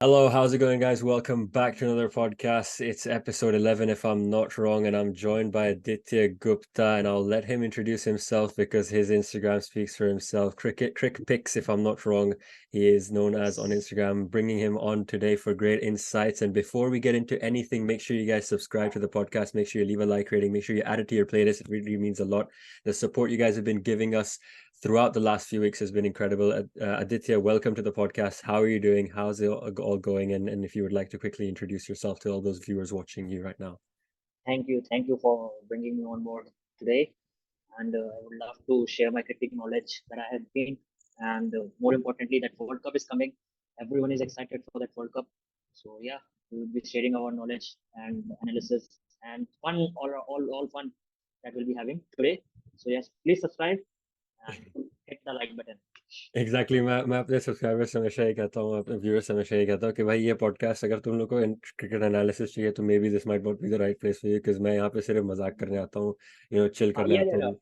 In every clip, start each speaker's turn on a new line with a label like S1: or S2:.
S1: Hello, how's it going, guys? Welcome back to another podcast. It's episode 11, if I'm not wrong, and I'm joined by Aditya Gupta, and I'll let him introduce himself because his Instagram speaks for himself. Crick Picks, if I'm not wrong, he is known as on
S2: Yes.
S1: Instagram. Bringing him on today for great insights. And before we get into anything, make sure you guys subscribe to the podcast. Make sure you leave a like rating. Make sure you add it to your playlist. It really means a lot. The support you guys have been giving us throughout the last few weeks has been incredible. Aditya, welcome to the podcast. How are you doing? How's it all going? And if you would like to quickly introduce yourself to all those viewers watching you right now.
S2: Thank you. Thank you for bringing me on board today. And I would love to share my cricket knowledge that I have been. And more importantly, that World Cup is coming. Everyone is excited for that World Cup. So yeah, we will be sharing our knowledge and analysis and fun, all fun that we'll be having today. So yes, please subscribe and hit the like button.
S1: Exactly मैं अपने subscribers से हमेशा ये कहता हूँ, अपने viewers से हमेशा ये कहता हूँ कि भाई ये पॉडकास्ट अगर तुम लोग को क्रिकेट एनालिसिस चाहिए तो may be this might not be the right place for you, because मैं यहाँ पे सिर्फ मजाक करने आता हूँ, चिल
S2: हाँ,
S1: करने
S2: ये
S1: आता
S2: जाएगा।
S1: हूँ.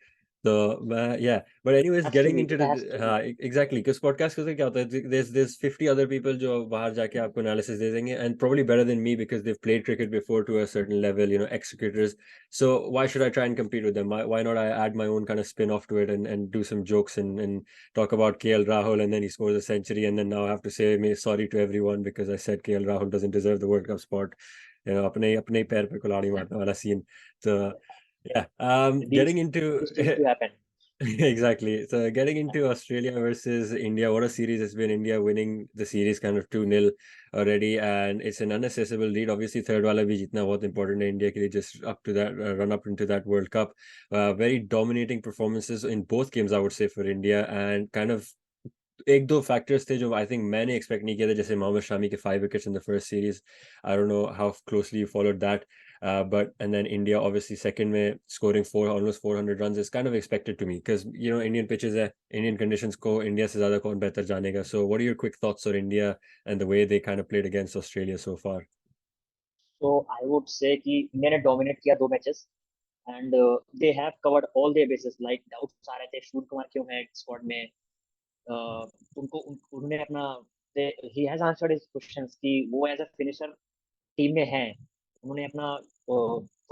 S1: तो मैं but anyways getting
S2: Absolutely,
S1: into
S2: it has to
S1: हाँ
S2: be.
S1: एग्जैक्टली, क्योंकि पॉडकास्ट से क्या होता है, there's 50 other people जो बाहर जाके आपको एनालिसिस दे देंगे, and probably better than me because they've played cricket before to a certain level, ex cricketers. So why should I try and compete with them? Why not I add my own kind of spin off to it and do some jokes and talk about KL Rahul, and then he scores a century, and then now I have to say sorry to everyone because I said KL Rahul doesn't deserve the World Cup spot. अपने अपने ही पैर पे कुल्हाड़ी मारने वाला scene. So yeah,
S2: These
S1: getting into
S2: these things to happen.
S1: exactly. So getting into Australia versus India, what a series it's been. India winning the series kind of 2-0 already, and it's an unassessable lead. Obviously, third wala bhi jitna बहुत important है India के लिए, just up to that run up into that World Cup. Very dominating performances in both games, I would say, for India, and kind of एक दो factors थे जो I think मैंने expect नहीं किया था, जैसे मोहम्मद शामी के 5 wickets in the first series. I don't know how closely you followed that, but and then India obviously second में scoring almost 400 runs is kind of expected to me because Indian pitches है, Indian conditions को India से ज़्यादा कौन बेहतर जानेगा. So what are your quick thoughts on India and the way they kind of played against Australia so far?
S2: So I would say कि India ने dominate किया दो matches and they have covered all their basis like doubts आ रहे थे सूर्य कुमार क्यों है squad में. उन्होंने अपना he has answered his questions कि वो एज अ फिनिशर टीम में है. उन्होंने अपना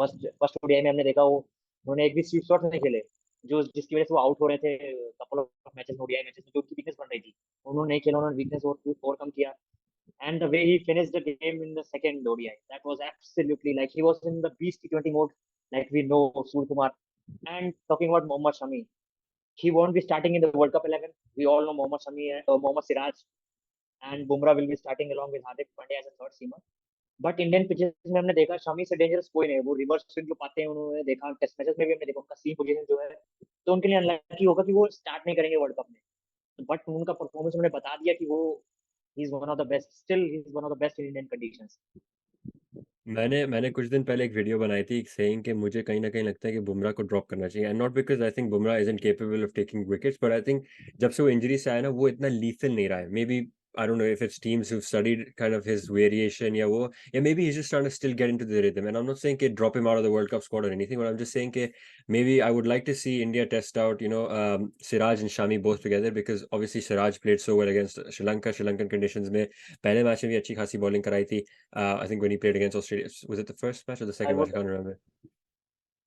S2: फर्स्ट फर्स्ट ओडीआई में हमने देखा वो उन्होंने एक भी स्वीप शॉट नहीं खेले जो जिसकी वजह से वो आउट हो रहे थे couple of matches ODI matches में जो उनकी वीकनेस बन रही थी. उन्होंने नहीं खेला, उन्होंने वीकनेस ओवरकम किया. And the way he finished the game in the second ODI, that was absolutely like he was in the beast T20 mode, like we know Surya Kumar. And talking about Mohammad Shami, he won't be starting in the World Cup 11. We all know Mohammad Shami, Mohammad Siraj, and Bumrah will be starting along with Hardik Pandya as a third seamer. But Indian pitches में हमने देखा शमी से dangerous कोई नहीं. वो reverse swing जो पाते हैं उन्होंने देखा, टेस्ट मैचेस में भी हमने देखा उनका सी पोजीशन जो है, तो उनके लिए अनलकी होगा कि वो स्टार्ट नहीं करेंगे वर्ल्ड कप में. बट उनका परफॉर्मेंस उन्होंने बता दिया कि वो he is one of the best, still he is one of the best in Indian conditions.
S1: मैंने कुछ दिन पहले एक वीडियो बनाई थी सेइंग कि मुझे कहीं ना कहीं लगता है कि बुमराह को ड्रॉप करना चाहिए, and not because I think Bumrah isn't capable of taking wickets, but I think जब से वो इंजरी से आया ना वो इतना लीथल नहीं रहा है. Maybe I don't know if it's teams who've studied kind of his variation, या maybe he's just trying to still get into the rhythm. And I'm not saying कि drop him out of the World Cup squad or anything, but I'm just saying कि maybe I would like to see India test out, Siraj and Shami both together, because obviously Siraj played so well against Sri Lankan conditions में. पहले match में भी अच्छी खासी bowling कराई थी. I think when he played against Australia, was it the first match or the
S2: I
S1: second match?
S2: would
S1: I can't remember.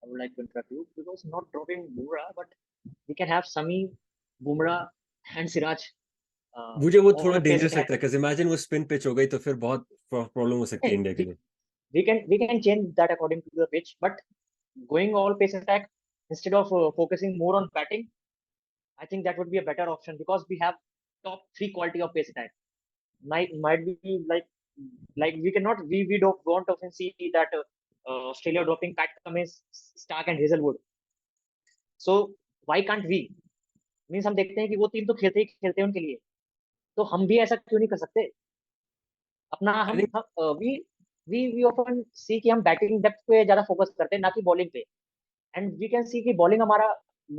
S2: I would like to interrupt you because not dropping Bumrah, but we can have Sami, Bumrah, and Siraj
S1: मुझे वो थोड़ा
S2: all pace
S1: dangerous
S2: attack.
S1: लगता है, because imagine वो spin pitch हो गई तो फिर बहुत प्रॉब्लम हो सकती है
S2: Hey,
S1: इंडिया के लिए.
S2: we can change that according to the pitch, but going all pace attack instead of focusing more on batting, I think that would be a better option because we have top three quality of pace attack. Might be like we cannot we don't want to often see that Australia dropping Pat Cummins, Stark and Hazelwood. So why can't we? Means हम देखते हैं कि वो team तो खेलते ही खेलते हैं उनके लिए, तो हम भी ऐसा क्यों नहीं कर सकते अपना.
S1: I think
S2: we we often see कि हम बैटिंग डेप्थ पे ज्यादा फोकस करते हैं ना कि बॉलिंग पे. एंड वी कैन सी कि बॉलिंग हमारा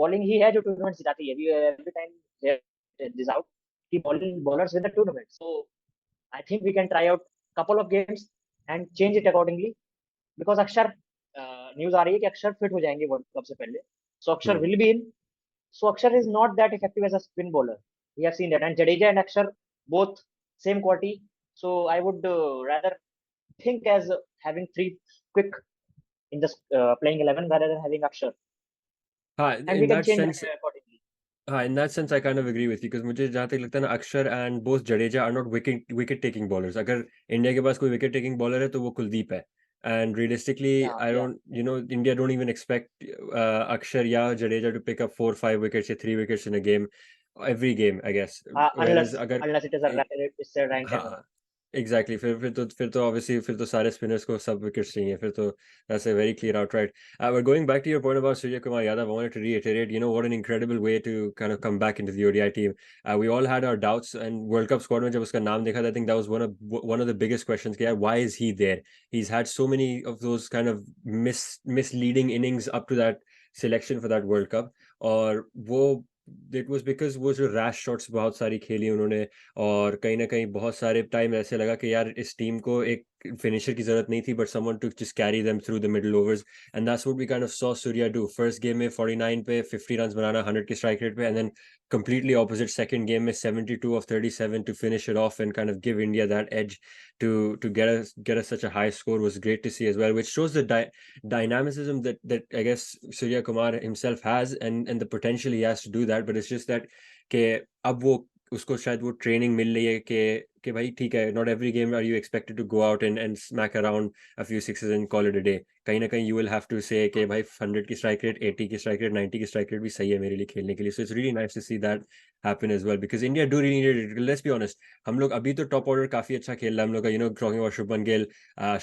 S2: बॉलिंग ही है जो टूर्नामेंट जिताती है. We every time this out कि bowling bowlers with the tournament. So I think we can try out couple of games and change it accordingly because Akshar news आ रही है कि अक्षर फिट हो जाएंगे वर्ल्ड कप से पहले. सो अक्षर
S1: hmm.
S2: Will be in. So Akshar is not that effective as a spin bowler. We have seen that. And Jadeja and Akshar both same quality. So I would rather think as having three quick in the playing 11 rather than having Akshar,
S1: हाँ,
S2: and we
S1: in
S2: can
S1: that
S2: change that
S1: sense,
S2: accordingly.
S1: हाँ, in that sense I kind of agree with you, because मुझे जहाँ तक लगता है ना, Axar and both Jadeja are not wicket taking bowlers. अगर India के पास कोई विकेट टेकिंग बॉलर है तो वो कुलदीप है. And realistically,
S2: Yeah,
S1: I
S2: yeah.
S1: don't, India don't even expect Akshar या Jadeja to pick up 4 5 wickets या 3 wickets in a game, every game, I guess. Whereas
S2: Unless
S1: अगर
S2: it is it's a ranked
S1: हाँ,
S2: 11.
S1: Exactly. फिर तो obviously फिर तो सारे spinners को सब विकेट्स चाहिए. फिर तो that's a very clear outright. But going back to your point about Surya Kumar Yadav, I wanted to reiterate, what an incredible way to kind of come back into the ODI team. We all had our doubts, and World Cup squad में जब उसका नाम देखा, I think that was one of the biggest questions. कि यार, why is he there? He's had so many of those kind of misleading innings up to that selection for that World Cup. और वो it was because वो जो rash shots बहुत सारी खेली उन्होंने, और कहीं ना कहीं बहुत सारे टाइम ऐसे लगा कि यार इस टीम को एक फिनिशर की जरूरत नहीं थी, but someone to just carry them through the middle overs. And that's what we kind of saw Surya do. First game में 49 पे 50 रन्स बनाना 100 की स्ट्राइक रेट पे, and then completely opposite second game में 72 of 37 to finish it off and kind of give India that edge to get us such a high score was great to see as well, which shows the dynamicism that I guess Surya Kumar himself has, and the potential he has to do that. But it's just that कि अब वो उसको शायद वो training मिल रही है कि भाई ठीक है, not every game are you expected to go out and smack around a few sixes and call it a day. कहीं ना कहीं यू विल हैव टू से कि भाई 100 की स्ट्राइक रेट, 80 की स्ट्राइक रेट, 90 की स्ट्राइक रेट भी सही है मेरे लिए खेलने के लिए. So it's really nice to see that happen as well, because India do really need it. Let's be honest, हम लोग अभी तो टॉप ऑर्डर काफी अच्छा खेल रहा है हम लोग का. Talking about Shubman Gill,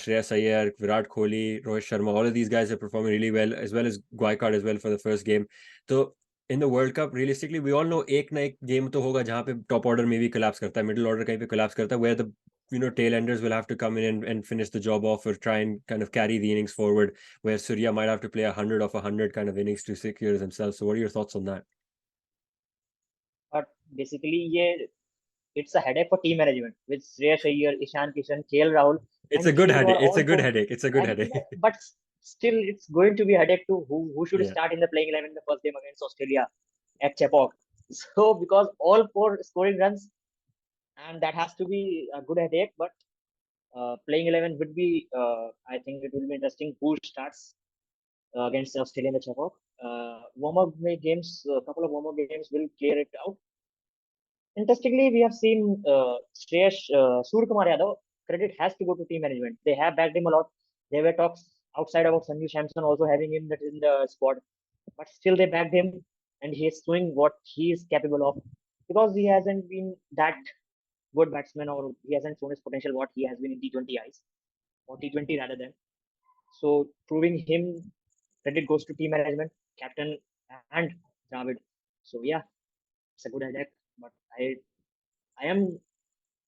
S1: Shreyas Iyer, Virat Kohli, Rohit Sharma, all of these guys are performing really well as Gaikwad as well for the first game. तो in the world cup realistically we all know एक ना एक गेम तो होगा जहाँ पे टॉप ऑर्डर में भी कोलैप्स करता है, मिडिल ऑर्डर कहीं पे कोलैप्स करता है, where the tail enders will have to come in and finish the job off, or try and kind of carry the innings forward, where Surya might have to play 100 of 100 kind of innings to secure himself. So what are your thoughts on that?
S2: But basically, yeah, it's a headache for team management with Shreyas Iyer, Ishan Kishan, KL Rahul,
S1: It's a
S2: and
S1: good
S2: they were
S1: headache. It's a
S2: all
S1: good
S2: four.
S1: headache. It's a good
S2: And
S1: headache.
S2: but still, it's going to be a headache to who should
S1: Yeah.
S2: start in the playing 11 in the first game against Australia at Chepauk. So because all four scoring runs, and that has to be a good headache. But playing 11 would be, I think it will be interesting who starts against Australia in the Chepauk. Warm-up games, a couple of warm-up games will clear it out. Interestingly, we have seen Surya Kumar Yadav. Credit has to go to team management. They have backed him a lot. There were talks outside about Sanju Samson also having him in the squad, but still they backed him, and he is showing what he is capable of, because he hasn't been that good batsman, or he hasn't shown his potential what he has been in T20 eyes, or T20 rather than. So proving him, credit goes to team management, captain, and Dravid. So yeah, it's a good headache, but I am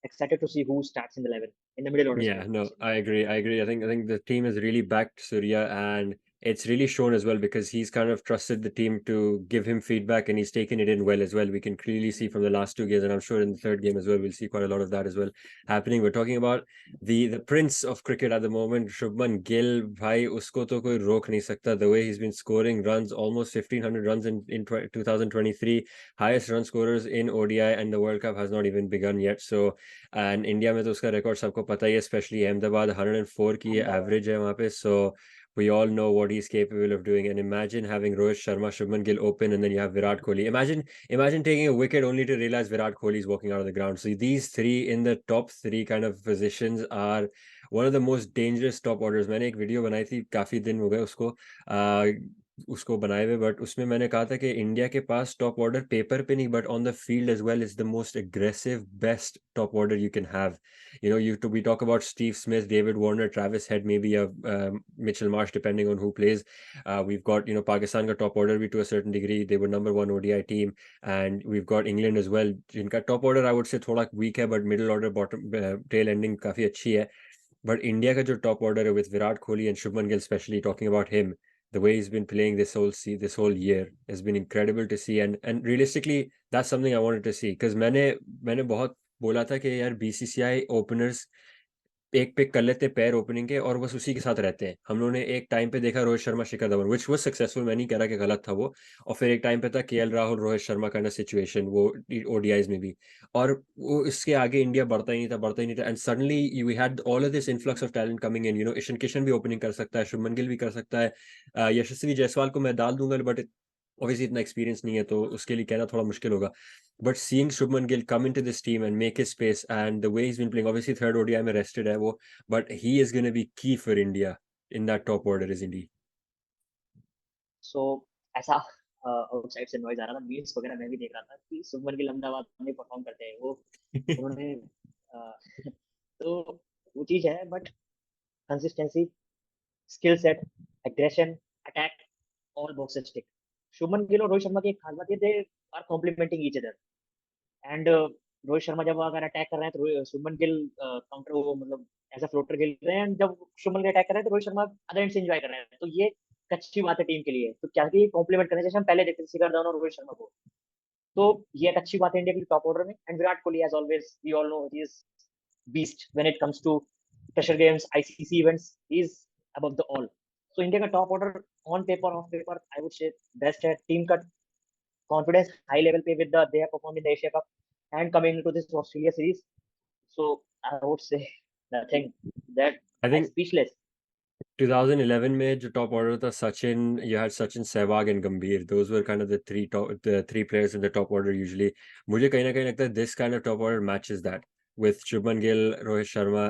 S2: excited to see who starts in the 11 in the middle order
S1: Yeah,
S2: spot.
S1: no, I agree. I think the team has really backed Surya, and it's really shown as well, because he's kind of trusted the team to give him feedback, and he's taken it in well as well. We can clearly see from the last 2 games, and I'm sure in the third game as well, we'll see quite a lot of that as well happening. We're talking about the prince of cricket at the moment, Shubman Gill. Bhai, usko to koi rok nahi sakta. The way he's been scoring runs, almost 1,500 runs in 2023, highest run scorers in ODI, and the World Cup has not even begun yet. So and India में तो उसका record सबको पता ही है, specially Ahmedabad 104 की average है वहाँ पे. सो we all know what he's capable of doing, and imagine having Rohit Sharma, Shubman Gill open, and then you have Virat Kohli. Imagine taking a wicket only to realize Virat Kohli is walking out of the ground. So these three in the top three kind of positions are one of the most dangerous top orders. मैंने एक video बनाई थी, काफी दिन हो गए उसको बनाए हुए, बट उसमें मैंने कहा था कि इंडिया के पास टॉप ऑर्डर पेपर पे नहीं, but on the field as well is the most aggressive best top order you can have. We talk about Steve Smith, David Warner, Travis Head, maybe Mitchell Marsh, depending on who plays. We've got Pakistan ka top order bhi to a certain degree. They were number one ODI team, and we've got England as well. जिनका top order I would say thoda weak है, but middle order bottom tail ending काफी अच्छी है. But India का जो top order है with Virat Kohli and Shubman Gill, especially talking about him, the way he's been playing this whole year has been incredible to see, and realistically that's something I wanted to see, because मैंने बहुत बोला था कि यार BCCI openers एक pick कर लेते हैं पैर ओपनिंग के और बस उसी के साथ रहते हैं। हम लोगों ने एक टाइम पे देखा Rohit Sharma, Shikhar Dhawan, which was successful, मैं नहीं कह रहा कि गलत था वो। और फिर एक टाइम पे था KL Rahul, Rohit Sharma kind of situation वो ओडीआईज़ में भी। और वो इसके आगे इंडिया बढ़ता ही नहीं था, बढ़ता ही नहीं था, and suddenly we had all of this influx of talent coming in, Ishan Kishan भी ओपनिंग कर सकता है, शुभमन गिल भी कर सकता है। यशस्वी जायसवाल को मैं डाल दूँगा, बट ऑब्वियसली इतना एक्सपीरियंस नहीं है, तो उसके लिए कहना थोड़ा मुश्किल होगा। But seeing Shubman Gill come into this team and make his space, and the way he's been playing, obviously third ODI में rested है वो, but he is going to be key for India in that top order, isn't he?
S2: सो ऐसा outside से noise आ रहा था, memes वगैरह मैं भी देख रहा था कि शुभमन गिल अहमदाबाद में परफॉर्म करते हैं वो, उन्होंने तो वो चीज है, but consistency, skill set, aggression, attack, all boxes tick. Shubman Gill और रोहित शर्मा की एक खास बात ये, they are complementing each other. And Rohit Sharma जब अगर अटैक कर रहे हैं तो शुभमन गिल काउंटर, वो मतलब एज अ फ्लोटर खेल रहे हैं, एंड जब शुभमन गिल अटैक कर रहे हैं तो रोहित शर्मा अदर एंड से एंजॉय कर रहे हैं। तो ये एक अच्छी बात है टीम के लिए, तो क्या कि कॉम्प्लीमेंट करने, जैसे हम पहले देखते थे शिखर धवन और रोहित शर्मा को। तो ये एक अच्छी बात है इंडिया की टॉप ऑर्डर में। And Virat Kohli, as always we all know, he is beast when it comes to pressure games, ICC events. He's above the all. So India का top order on paper, off paper, I would say best है। Team का confidence high level पे with the they have performed in the Asia Cup and coming into this Australia series. So I would say nothing that
S1: I
S2: I'm
S1: think
S2: speechless.
S1: 2011 में जो top order था, Sachin, you had Sachin, Sehwag and Gambhir. Those were kind of the three players in the top order usually. मुझे कहीं ना कहीं लगता है this kind of top order matches that with Shubman Gill, Rohit Sharma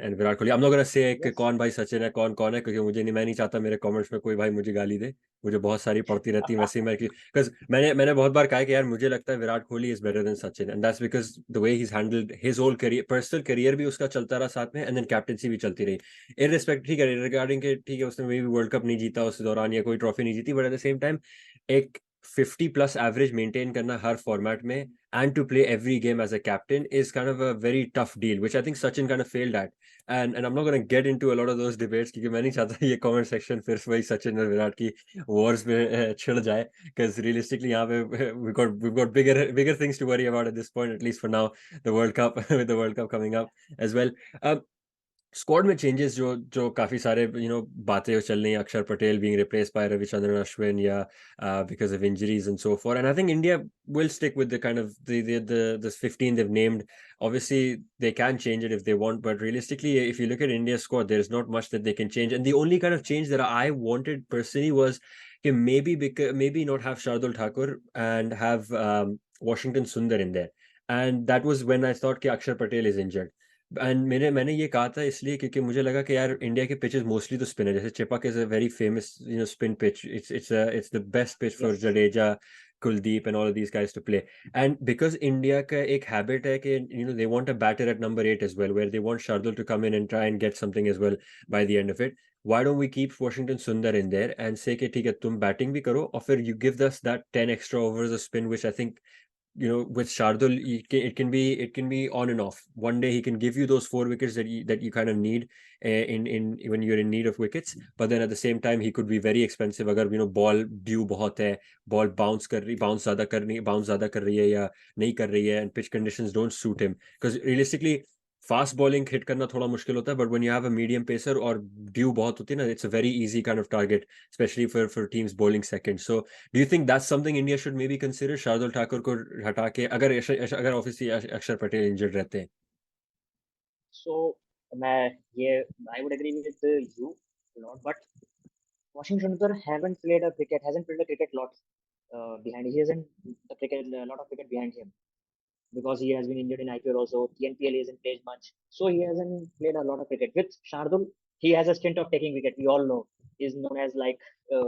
S1: and Virat Kohli. I'm not gonna say कि
S2: Yes.
S1: कौन भाई सचिन है कौन कौन है, क्योंकि मैं नहीं चाहता मेरे कमेंट्स में कोई भाई मुझे गाली दे। मुझे बहुत सारी पड़ती रहती है वैसे ही, मैं बिकॉज मैंने बहुत बार कहा है कि यार मुझे लगता है Virat Kohli is better than Sachin, and that's because the way he handled his whole career, personal career भी उसका चलता रहा साथ में, एंड देन कैप्टनसी भी चलती रही। इररिस्पेक्ट, ठीक है, रिगार्डिंग के ठीक है उसने मे भी वर्ल्ड कप नहीं जीता उस दौरान या कोई ट्रॉफी नहीं जीती, but at the same time एक 50 प्लस एवरेज मेंटेन करना हर फॉर्मेट में and to play every game as a captain is kind of a very tough deal, which I think Sachin kind of failed at. And I'm not going to get into a lot of those debates क्योंकि मैं नहीं चाहता ये comment section फिर से वही सचिन और विराट की wars में छिड़ जाए, because realistically यहाँ पे we've got bigger things to worry about at this point, at least for now, the World Cup with the World Cup coming up as well. Squad में चेंजेस जो जो काफ़ी सारे बातें चल रही हैं, अक्षर Patel being replaced by Ravichandran Ashwin, या because of injuries and so forth, and I think India will stick with the kind of the 15 they've named. Obviously they can change it if they want, but realistically if you look at India's squad there is not much that they can change, and the only kind of change that I wanted personally was maybe not have Shardul Thakur and have Washington Sundar in there, and that was when I thought कि अक्षर Patel is injured. And मैंने ये कहा था इसलिए क्योंकि मुझे लगा कि यार इंडिया के पिचेस मोस्टली तो स्पिन है, जैसे Chepauk is a very famous spin pitch, it's the best pitch for
S2: Yes.
S1: Jadeja, Kuldeep and all of these guys to play. And because India का एक हैबिट है कि they want a batter at number 8 as well, where they want Shardul to come in and try and get something as well by the end of it. Why don't we keep Washington Sundar in there and से कि ठीक है तुम batting भी करो और फिर you give दस that 10 extra overs off spin, which I think with Shardul, it can be on and off. One day he can give you those 4 wickets that you kind of need in when you're in need of wickets. But then at the same time, he could be very expensive. अगर ball due बहुत है, ball bounce ज़्यादा कर रही है या नहीं कर रही है, and pitch conditions don't suit him. Because realistically, fast bowling hit करना थोड़ा मुश्किल होता है, but when you have a medium pacer और ड्यू बहुत होती है ना, it's a very easy kind of target, specially for teams bowling second. So do you think that's something India should may be consider, Shardul Thakur को हटा के, अगर obviously अक्षर पटेल इंजर्ड रहते हैं?
S2: So मैं ये I would agree with you a lot, but Washington Sundar hasn't played a cricket lot behind. He hasn't a cricket a lot of cricket behind him, because he has been injured in IPL also. TNPL he hasn't played much, so he hasn't played a lot of cricket. With Shardul, he has a stint of taking wicket. We all know he's known as like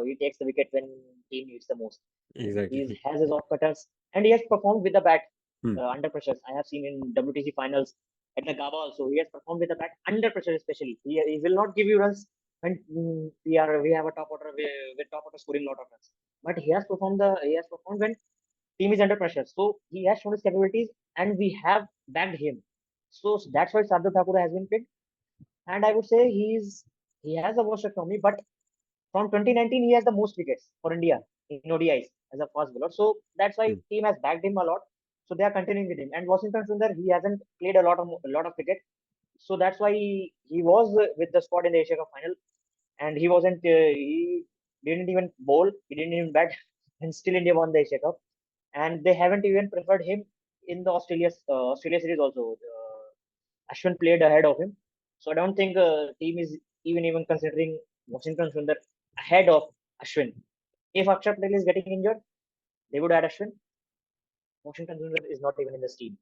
S2: he takes the wicket when team needs the most. He
S1: Exactly.
S2: has his off cutters, and he has performed with the bat
S1: Hmm.
S2: under pressure. I have seen in WTC finals at the Gaba also. He has performed with the bat under pressure, especially. He will not give you runs when we have a top order with top order scoring a lot of runs. But he has performed when team is under pressure. So he has shown his capabilities, and we have backed him. So that's why Sardar Thakur has been picked. And I would say he has a worst economy, but from 2019 he has the most wickets for India in ODIs as a fast bowler. So that's why
S1: Hmm.
S2: team has backed him a lot. So they are continuing with him. And Washington Sundar, he hasn't played a lot of cricket. So that's why he was with the squad in the Asia Cup final, and he wasn't. He didn't even bowl. He didn't even bat, and still India won the Asia Cup. And they haven't even preferred him in the Australia series also. Ashwin played ahead of him, so I don't think team is even considering Washington Sundar ahead of Ashwin. If Akshar Patel is getting injured, they would add Ashwin. Washington Sundar is not even in this team.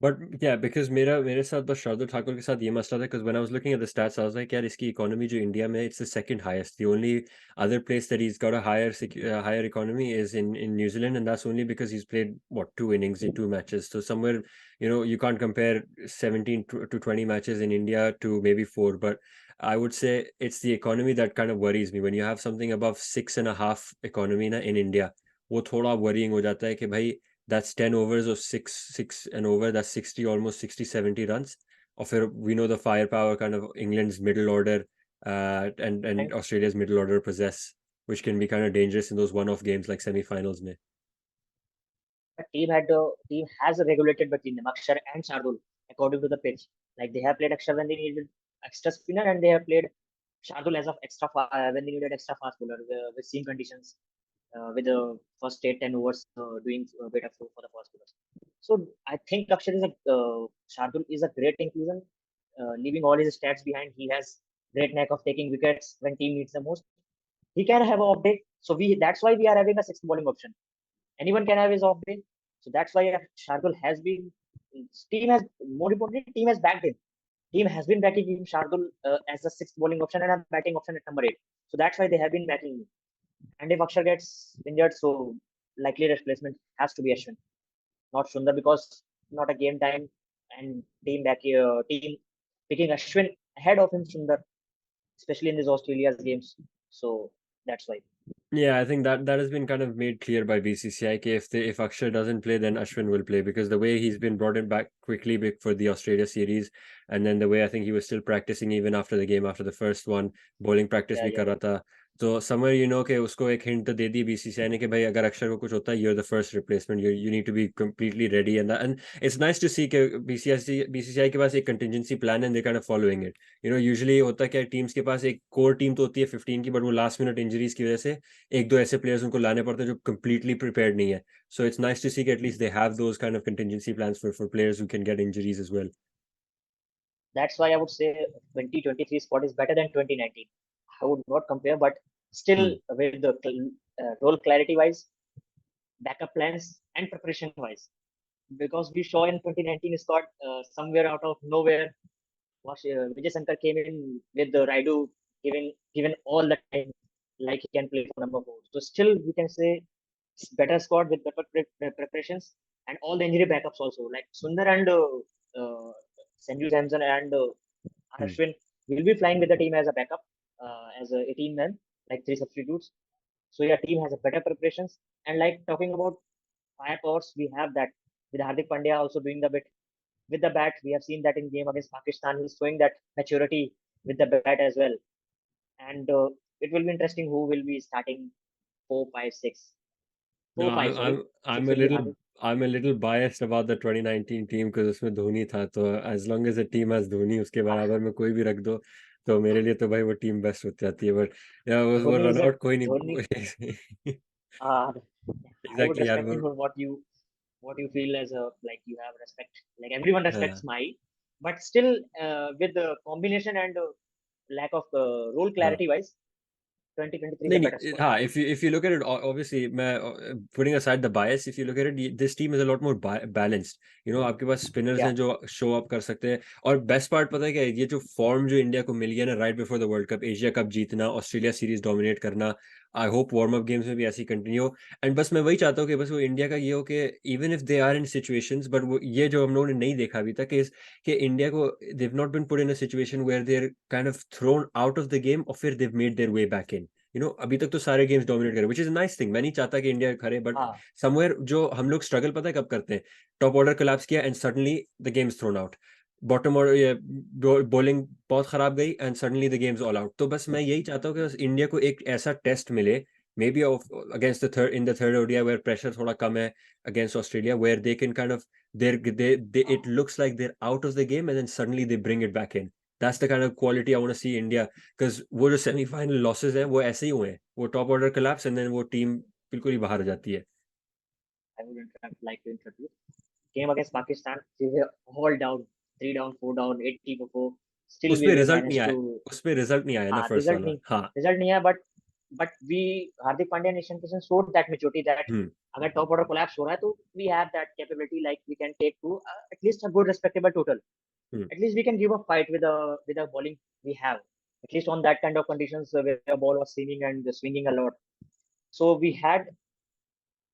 S1: But yeah, because मेरे साथ बस शार्दुल ठाकुर के साथ ये मसला था, because when I was looking at the stats, I was like, यार इसकी economy जो इंडिया में है, it's the second highest. The only other place that he's got a higher economy is in New Zealand, and that's only because he's played what 2 innings in 2 matches. So somewhere, you can't compare 17 to 20 matches in India to maybe 4, but I would say it's the economy that kind of worries me. When you have something above 6.5 economy na in India, वो थोड़ा worrying हो जाता है कि भाई that's 10 overs of 6 and over, that's 60, almost 60 70 runs. Or we know the firepower kind of England's middle order and
S2: And
S1: Australia's middle order possess, which can be kind of dangerous in those one-off games like semi-finals mein.
S2: the team has regulated between them, Akshar and Shardul, according to the pitch. Like they have played Akshar when they needed extra spinner, and they have played Shardul as of when they needed extra fast bowler with seam conditions. With the first 8-10 overs doing a bit of for the fast bowlers. So I think Shardul is a great inclusion, leaving all his stats behind. He has great knack of taking wickets when team needs the most. He can have an off day, so that's why we are having a sixth bowling option. Anyone can have his off day, so that's why Shardul has been. Team has more importantly, team has backed him. Team has been backing him Shardul as the sixth bowling option and a batting option at number 8. So that's why they have been backing him. And if Akshar gets injured, so likely replacement has to be Ashwin, not Sundar, because not a game time, and team picking Ashwin ahead of him Sundar, especially in these Australia's games. So that's why.
S1: Yeah, I think that has been kind of made clear by BCCI. If Akshar doesn't play, then Ashwin will play, because the way he's been brought in back quickly for the Australia series, and then the way I think he was still practicing even after the game, after the first one, bowling practice
S2: Yeah,
S1: भी कर
S2: yeah,
S1: रहा था. तो somewhere कि उसको एक hint दे दी BCCI ने कि भाई अगर अक्षर को कुछ होता है, you're the first replacement. You need to be completely ready, and it's nice to see कि BCCI के पास एक contingency plan and they're kind of following it. Usually होता क्या टीम्स के पास एक core team तो होती है 15 की, but वो last minute injuries की वजह से एक दो ऐसे प्लेयर्स उनको लाने पड़ते हैं जो completely prepared नहीं है. So it's nice to see that at least they have those kind of contingency plans for players who can get injuries as well.
S2: that's why I would say 2023 squad is better than 2019. I would not compare, but still with the role clarity wise, backup plans, and preparation wise, because we saw in 2019 squad somewhere out of nowhere Vijay Shankar came in with the Raidu given all the time, like he can play for number 4. So still we can say it's better squad with better preparations and all the injury backups also. Like Sundar and Sanju Samson and Ashwin will be flying with the team as a backup, as a 18 men, like 3 substitutes. So yeah, team has a better preparations. And like talking about firepowers, we have that with Hardik Pandya also doing the bit with the bat. We have seen that in game against Pakistan. He's showing that maturity with the bat as well. And it will be interesting who will be starting 4, 5, 6.
S1: No,
S2: 4, 5, sorry.
S1: I'm
S2: 6
S1: a
S2: will be
S1: little
S2: Hardik.
S1: I'm a little biased about the 2019 team because उसमें धोनी था, तो as long as the team has Dhoni, उसके
S2: Ah,
S1: बराबर में कोई भी रख दो तो मेरे लिए तो भाई वो टीम बेस्ट हो जाती है. बट वो
S2: Dhoni is
S1: run
S2: a
S1: out कोई
S2: Dhoni.
S1: नहीं.
S2: Uh, I would
S1: एग्जैक्टली यार
S2: respect
S1: वो
S2: you for what you feel as a like you have respect. Like everyone respects
S1: हाँ
S2: my, but still with the combination and lack of role
S1: हाँ
S2: clarity wise, 2023 is
S1: नहीं
S2: a better
S1: नहीं
S2: squad.
S1: हाँ, if you look at it, obviously मैं putting aside the bias, if you look at it, this team is a lot more balanced. आपके पास spinners
S2: Yeah,
S1: हैं जो show up कर सकते हैं, और बेस्ट पार्ट पता है क्या है, ये जो फॉर्म जो इंडिया को मिल गया ना right before the world cup, Asia cup जीतना, ऑस्ट्रेलिया सीरीज डोमिनेट करना, I hope warm up games में भी ऐसी कंटिन्यू. एंड बस मैं वही चाहता हूँ कि बस वो इंडिया का ये हो कि even if they are in situations, but वो ये जो हम लोगों ने नहीं देखा अभी तक कि इंडिया को they've not been put in a situation where they're kind of thrown out of the game, or फिर they've made their way back in. अभी तक तो सारे गेम्स डोमिनेट करे, विच इज नाइस थिंग. मैं नहीं चाहता कि इंडिया करे, बट
S2: हाँ,
S1: समवेयर जो हम लोग स्ट्रगल पता है कब करते हैं, टॉप ऑर्डर कोलैप्स किया and suddenly the games thrown out, bottom order bowling बहुत खराब गई and suddenly the games all out. तो बस मैं यही चाहता हूँ कि बस इंडिया को एक ऐसा टेस्ट मिले, maybe against the third ODI where pressure थोड़ा कम है against Australia, where they can kind of it looks like they're out of the game and then suddenly they bring it back in. That's the kind of quality I want to see India, because वो जो semi-final losses है वो ऐसे ही हुए हैं, वो top order collapse and then वो team बिल्कुल ही बाहर हो जाती है.
S2: I would like to interrupt you. Game against Pakistan, we were all down, 3 down, 4 down, 80 before. Still we
S1: उसपे
S2: were
S1: रिजल्ट नहीं
S2: managed
S1: आया,
S2: to.
S1: उसपे रिजल्ट नहीं आया ना फर्स्ट
S2: Result
S1: वाला.
S2: नहीं,
S1: हाँ.
S2: result नहीं है, but we Hardik Pandya and Ishan Kishan showed that maturity that अगर top order collapse हो रहा है तो we have that capability, like we can take to at least a good respectable total. At least we can give a fight with the bowling we have. At least on that kind of conditions where the ball was swinging and swinging a lot. So we had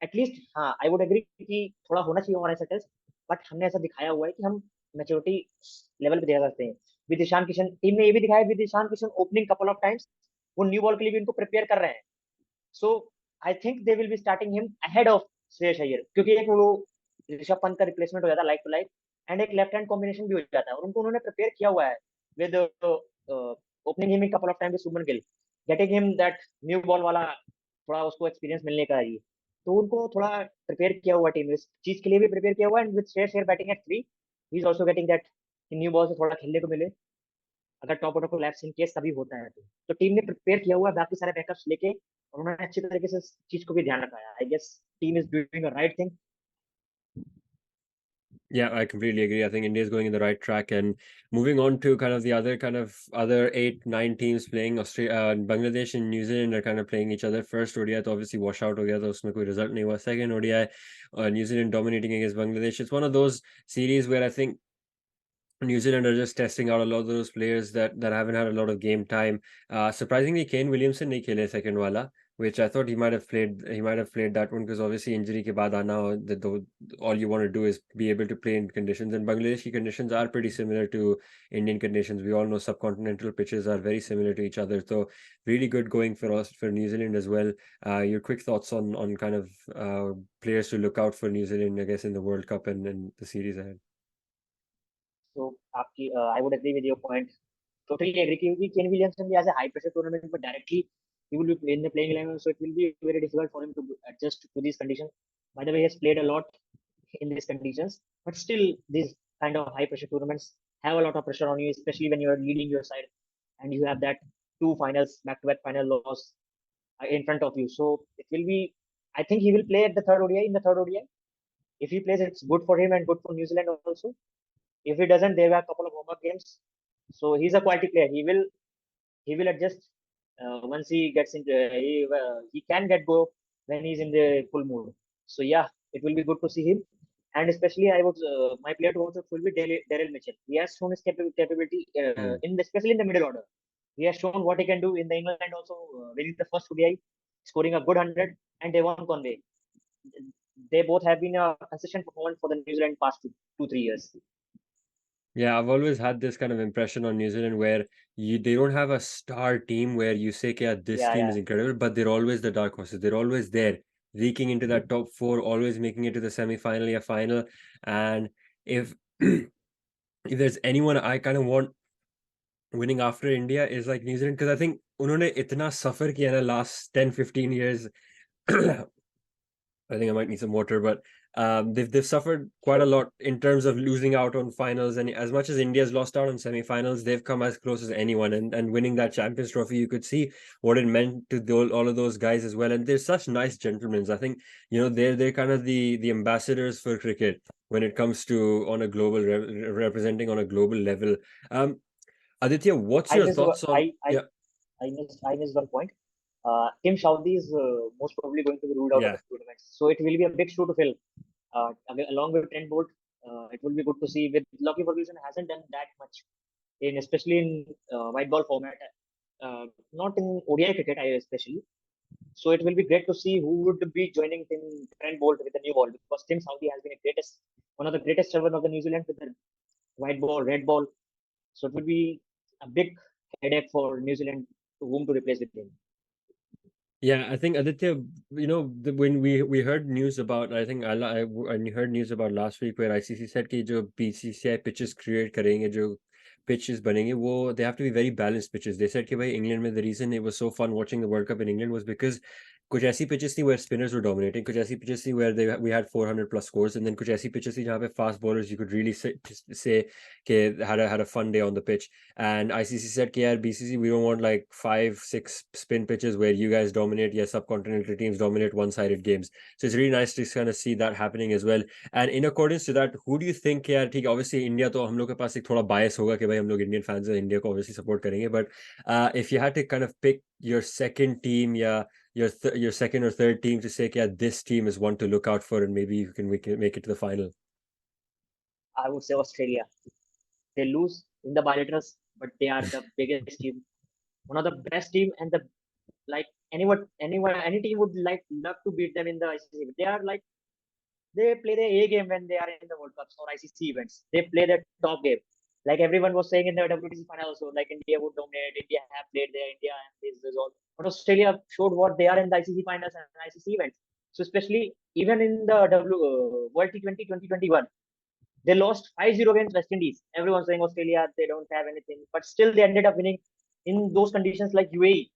S2: at least, हाँ, I would agree कि थोड़ा होना चाहिए हमारे settles, but हमने ऐसा दिखाया हुआ है कि हम मैच्योरिटी लेवल पे दिखा सकते हैं. विद ईशान किशन टीम ने ये भी दिखाया, with Ishan Kishan opening couple of times वो न्यू बॉल के लिए भी इनको प्रिपेयर कर रहे हैं. So I think they will be starting him ahead of Shreyas Iyer, क्योंकि एक वो ऋषभ पंत का रिप्लेसमेंट हो जाता है लाइक टू लाइक, एंड एक लेफ्ट हैंड कॉम्बिनेशन भी हो जाता है, और उनको उन्होंने प्रिपेयर किया हुआ है with opening him in couple of time with Shubman Gill, getting him that new ball वाला थोड़ा उसको एक्सपीरियंस मिलने का है. तो उनको थोड़ा प्रिपेयर किया हुआ टीम इस चीज के लिए भी प्रिपेयर किया हुआ है, and with Shreyas Iyer batting at 3 he is also getting that new ball से थोड़ा खेलने को मिले, अगर टॉप ऑर्डर को लैप्स इन केस कभी होता है तो टीम ने प्रिपेयर किया हुआ है बाकी सारे बैकअप्स लेके, और उन्होंने अच्छी तरीके से इस चीज को भी ध्यान रखा है. I guess team is doing a right thing.
S1: Yeah, I completely agree. I think India is going in the right track. And moving on to kind of the other 8, 9 teams playing, Australia, Bangladesh and New Zealand are kind of playing each other. First ODI तो obviously wash out हो गया, तो उसमें कोई result नहीं हुआ. Second ODI, New Zealand dominating against Bangladesh. It's one of those series where I think New Zealand are just testing out a lot of those players that haven't had a lot of game time. Surprisingly, Kane Williamson नहीं खेले second वाला, which I thought he might have played. He might have played that one because obviously injury के बाद आना, all you want to do is be able to play in conditions. And Bangladeshi conditions are pretty similar to Indian conditions. We all know subcontinental pitches are very similar to each other. So really good going for us, for New Zealand as well. Your quick thoughts on kind of players to look out for New Zealand, I guess, in the World Cup and the series ahead.
S2: So आपकी I would agree with your point, totally agree, क्योंकि Kane Williamson भी as a high pressure tournament पर directly he will be in the playing 11, so it will be very difficult for him to adjust to these conditions. By the way, he has played a lot in these conditions, but still these kind of high pressure tournaments have a lot of pressure on you, especially when you are leading your side and you have that two finals back to back final loss in front of you. So it will be, I think he will play at the third ODI, in the third ODI. If he plays, it's good for him and good for New Zealand also. If he doesn't, there are a couple of homework games. So he's a quality player. He will adjust once he gets into. He can get go when he's in the full mood. So yeah, it will be good to see him. And especially, I would my player to watch will be Daryl Mitchell. He has shown his capability especially in the middle order. He has shown what he can do in the England also, winning the first ODI, scoring a good 100, and Devon Conway. They both have been a consistent performance for the New Zealand past 2-3 years.
S1: Yeah, I've always had this kind of impression on New Zealand where they don't have a star team where you say, yeah, this team is incredible, but they're always the dark horses. They're always there, reeking into that top four, always making it to the semi-final or final. And if if there's anyone I kind of want winning after India is like New Zealand, because I think उन्होंने इतना suffer किया ना last 10-15 years. I think I might need some water, but they've suffered quite a lot in terms of losing out on finals. And as much as India's lost out on semi-finals, they've come as close as anyone. And winning that Champions Trophy, you could see what it meant to all of those guys as well. And they're such nice gentlemen. I think they're kind of the ambassadors for cricket when it comes to on a global representing on a global level. Aditya, what's your thoughts on?
S2: I missed one point. Tim Southee is most probably going to be ruled out of the tournament. So it will be a big shoe to fill. Along with Trent Bolt, it will be good to see. With Lockie Ferguson hasn't done that much, especially in white ball format, not in ODI cricket especially. So it will be great to see who would be joining Trent Bolt with the new ball, because Tim Southee has been one of the greatest servant of the New Zealand with the white ball, red ball. So it will be a big headache for New Zealand to whom to replace with him.
S1: Yeah, I think Aditya, when we heard news about, I think I heard news about last week where ICC said कि जो BCCI pitches create करेंगे, जो pitches बनेंगे, they have to be very balanced pitches. They said कि भाई England में the reason it was so fun watching the World Cup in England was because कुछ ऐसी pitches थी where spinners were dominating, कुछ ऐसी pitches थी where we had 400 plus scores, and then कुछ ऐसी pitches थी जहाँ पे fast bowlers you could really say कि had a fun day on the pitch. And ICC said कि यार BCC, we don't want like 5-6 spin pitches where you guys dominate, yeah, subcontinental teams dominate one-sided games. So it's really nice to kind of see that happening as well. And in accordance to that, who do you think यार ठीक है, obviously India तो हम लोग के पास एक थोड़ा bias होगा कि भाई हम लोग Indian fans हैं, India को obviously support करेंगे, but if you had to kind of pick your second team, yeah, your second or third team to say, yeah, this team is one to look out for, and maybe we can make it to the final.
S2: I would say Australia. They lose in the bilaterals, but they are the biggest team, one of the best team, and the like any team would like love to beat them in the ICC. They are like they play their A game when they are in the World Cups or ICC events. They play their top game. Like everyone was saying in the WTC final also, like India would dominate. India have played there. India and this all. But Australia showed what they are in the ICC finals and ICC events. So especially even in the World T20 2021, they lost 5-0 against West Indies. Everyone's saying Australia, they don't have anything. But still they ended up winning in those conditions like UAE,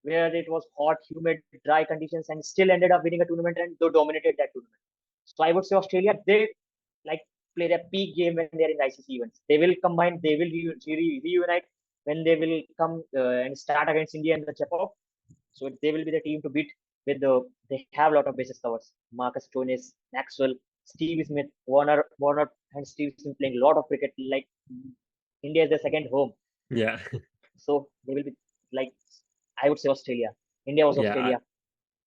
S2: where it was hot, humid, dry conditions, and still ended up winning a tournament and they dominated that tournament. So I would say Australia, they like play their peak game when they're in the ICC events. They will combine, they will reunite when they will come and start against India in the Japan. So they will be the team to beat. They have a lot of bases covers. Marcus Stoinis, Maxwell, Steve Smith, Warner, and Steve Smith playing a lot of cricket. Like India is their second home.
S1: Yeah.
S2: So they will be like, I would say Australia. India was Australia.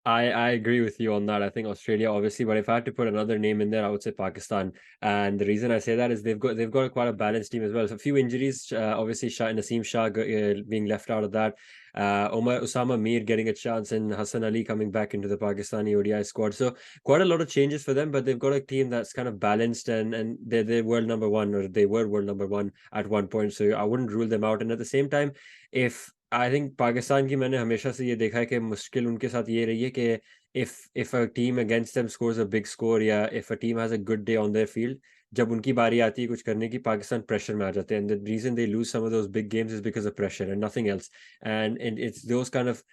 S1: I agree with you on that. I think Australia, obviously, but if I had to put another name in there, I would say Pakistan. And the reason I say that is they've got quite a balanced team as well. So a few injuries, obviously Naseem Shah being left out of that. Usama Mir getting a chance, and Hassan Ali coming back into the Pakistani ODI squad. So quite a lot of changes for them, but they've got a team that's kind of balanced, and they're world number one, or they were world number one at one point. So I wouldn't rule them out. And at the same time, if I think Pakistan की मैंने हमेशा से ये देखा है कि मुश्किल उनके साथ ये रही है कि if a team against them scores a big score, या if a team has a good day on their field, जब उनकी बारी आती है कुछ करने की, पाकिस्तान प्रेशर में आ जाते हैं, and the reason they lose some of those big games is because of pressure and nothing else. And it's those kind of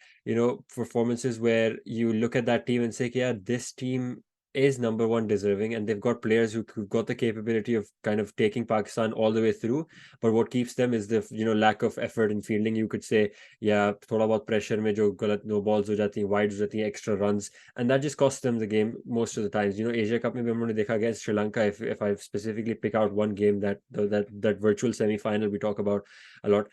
S1: performances where you look at that team and say, yeah, this team is number one deserving, and they've got players who've got the capability of kind of taking Pakistan all the way through. But what keeps them is the lack of effort in fielding, you could say, yeah, थोड़ा बहुत pressure में जो गलत no balls हो जाती हैं, wides हो जाती हैं, extra runs, and that just costs them the game most of the times. Asia Cup में भी हमने देखा against Sri Lanka. If I specifically pick out one game, that virtual semi-final we talk about a lot,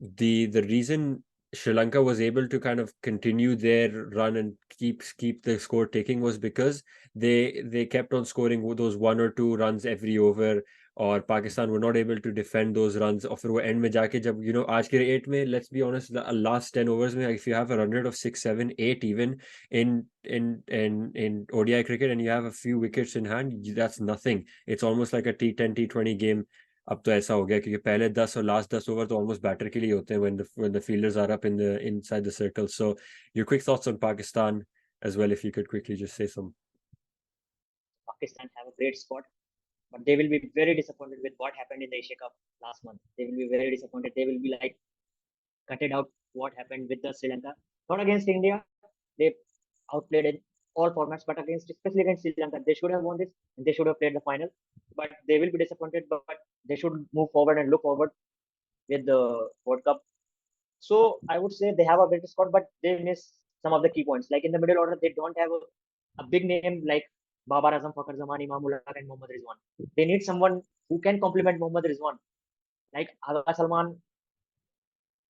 S1: the reason Sri Lanka was able to kind of continue their run and keep the score ticking was because they kept on scoring those 1 or 2 runs every over, और Pakistan were not able to defend those runs. और फिर वो and में जाके जब आज के rate में, let's be honest, the last 10 overs में if you have a run rate of 6, 7, 8 even in ODI cricket, and you have a few wickets in hand, that's nothing. It's almost like a T10 T20 game. अब तो ऐसा हो गया क्योंकि पहले 10 और last 10 over तो ऑलमोस्ट बैटर के लिए होते हैं when the fielders are up inside the circle. So your quick thoughts on Pakistan as well, if you could quickly just say some.
S2: Pakistan have a great squad, but they will be very disappointed with what happened in the Asia Cup last month. They will be very disappointed. They will be like cutted out what happened with the Sri Lanka. Not against India, they outplayed in all formats, but especially against Sri Lanka, they should have won this and they should have played the final. But they will be disappointed, but they should move forward and look forward with the World Cup. So I would say they have a great squad, but they miss some of the key points. Like in the middle order, they don't have a big name like Babar Azam, Fakhar Zaman, Imam Ullah, and Mohammad Rizwan. They need someone who can complement Mohammad Rizwan. Like Agha Salman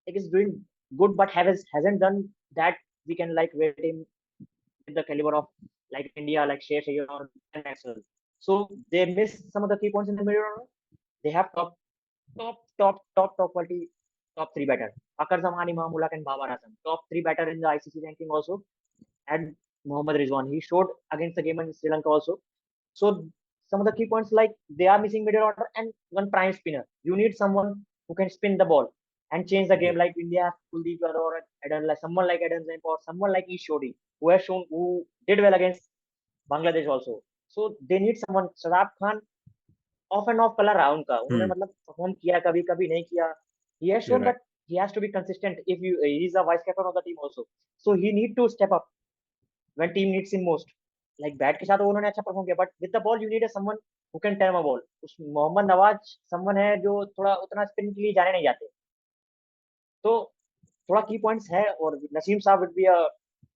S2: is doing good, but hasn't done that. We can like rate him with the caliber of like India, like Sher Shayar or Maxwell. So they miss some of the key points in the middle order. They have top quality top 3 batter. Fakhar Zaman, Imam Ullah, and Babar Azam. Top 3 batter in the ICC ranking also. And Mohammad Rizwan, he showed against the game in Sri Lanka also. So some of the key points, like they are missing middle order and one prime spinner. You need someone who can spin the ball and change the game, like India, Kuldeep Yadav or like someone like Adam Zayn or someone like Ish Shodi, who did well against Bangladesh also. So they need someone. Shadab Khan off and off color रहा उनका, उन्होंने मतलब perform किया, कभी कभी नहीं किया. He has shown that he has to be consistent. If he is a vice captain of the team also, so he need to step up. when team needs him most. Like bat के साथ वो उन्होंने अच्छा perform किया, but with the ball you need someone who can turn a ball. उस Mohammad Nawaz someone है जो थोड़ा उतना स्पिन के लिए जाने नहीं जाते. तो थोड़ा की पॉइंट्स है, और नसीम साहब would be a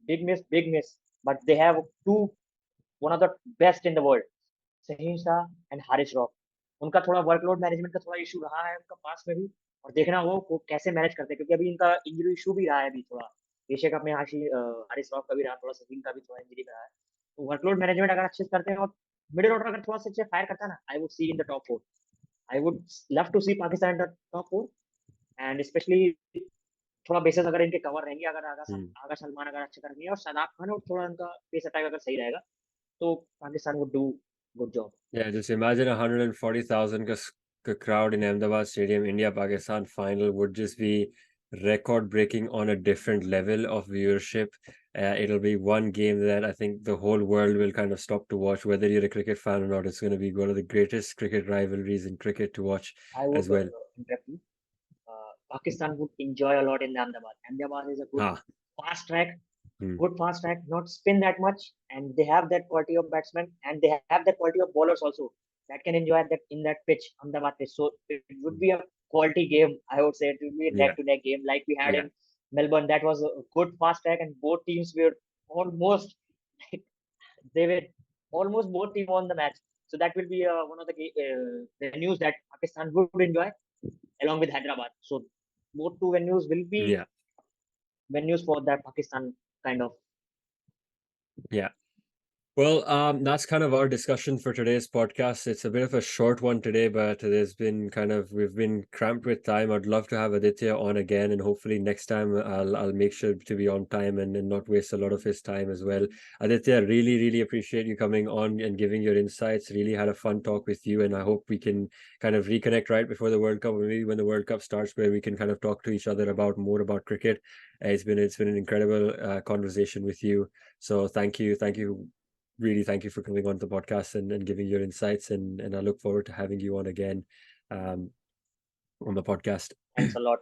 S2: big miss, but they have two one of the best in the world, Shaheen Shah and Haris Rauf. उनका थोड़ा वर्कलोड मैनेजमेंट का थोड़ा इशू रहा है उनका पास में भी, और देखना वो कैसे मैनेज करते हैं, क्योंकि अभी इनका इंजरी इशू भी रहा है अभी थोड़ा. एशिया कप में हारिस रॉफ का भी रहा, थोड़ा सहीम का भी थोड़ा इंजरी रहा है. तो वर्कलोड मैनेजमेंट अगर अच्छे से करते हैं, और मिडिल ऑर्डर अगर थोड़ा सा अच्छे फायर करता है ना, I would see in the top 4. I would love to see Pakistan in the top 4, and specially थोड़ा बेसेस अगर इनके कवर रहेंगे, अगर आगा सलमान अगर अच्छे करेंगे, और शादाब खान और थोड़ा उनका पेस अटैक अगर सही रहेगा, तो Pakistan would do good job.
S1: Yeah, just imagine 140,000 crowd in Ahmedabad Stadium, India-Pakistan final would just be record-breaking on a different level of viewership. It'll be one game that I think the whole world will kind of stop to watch, whether you're a cricket fan or not. It's going to be one of the greatest cricket rivalries in cricket to watch
S2: I would
S1: as well.
S2: interrupt you. Pakistan would enjoy a lot in Ahmedabad. Ahmedabad is a good
S1: Ah,
S2: fast track,
S1: hmm.
S2: good fast track, not spin that much, and they have that quality of batsmen, and they have that quality of bowlers also that can enjoy that in that pitch, Ahmedabad pitch. So it would be a quality game. I would say it would be a
S1: Yeah,
S2: neck to neck game like we had
S1: yeah,
S2: in Melbourne. That was a good fast track, and both teams were almost they were almost both team won the match. So that will be one of the venues that Pakistan would enjoy along with Hyderabad. So both two venues will be
S1: yeah,
S2: venues for that Pakistan kind of.
S1: yeah. Well, that's kind of our discussion for today's podcast. It's a bit of a short one today, but we've been cramped with time. I'd love to have Aditya on again, and hopefully next time I'll make sure to be on time and not waste a lot of his time as well. Aditya, really appreciate you coming on and giving your insights. Really had a fun talk with you, and I hope we can kind of reconnect right before the World Cup, or maybe when the World Cup starts, where we can kind of talk to each other about more about cricket. It's been an incredible conversation with you. So thank you, really thank you for coming on the podcast and giving your insights, and I look forward to having you on again on the podcast.
S2: Thanks a lot.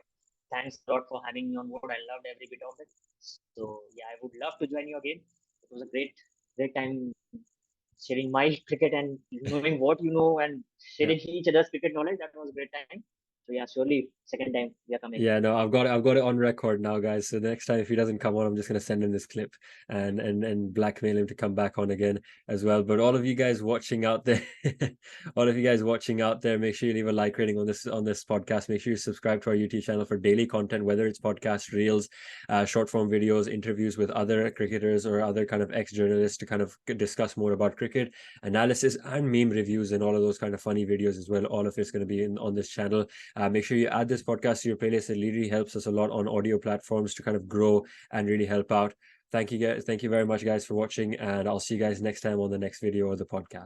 S2: Thanks a lot for having me on board. I loved every bit of it. So yeah, I would love to join you again. It was a great time sharing my cricket and knowing what you know and
S1: Yeah.
S2: sharing each other's cricket knowledge. That was a great time. So yeah, surely second time we are coming.
S1: Yeah, no, I've got it on record now, guys. So the next time if he doesn't come on, I'm just gonna send him this clip and blackmail him to come back on again as well. But all of you guys watching out there, make sure you leave a like rating on this podcast. Make sure you subscribe to our YouTube channel for daily content, whether it's podcast reels, short form videos, interviews with other cricketers or other kind of ex-journalists to kind of discuss more about cricket, analysis and meme reviews, and all of those kind of funny videos as well. All of it's going to be on this channel. Make sure you add this podcast to your playlist. It really helps us a lot on audio platforms to kind of grow and really help out. Thank you guys. Thank you very much, guys, for watching, and I'll see you guys next time on the next video or the podcast.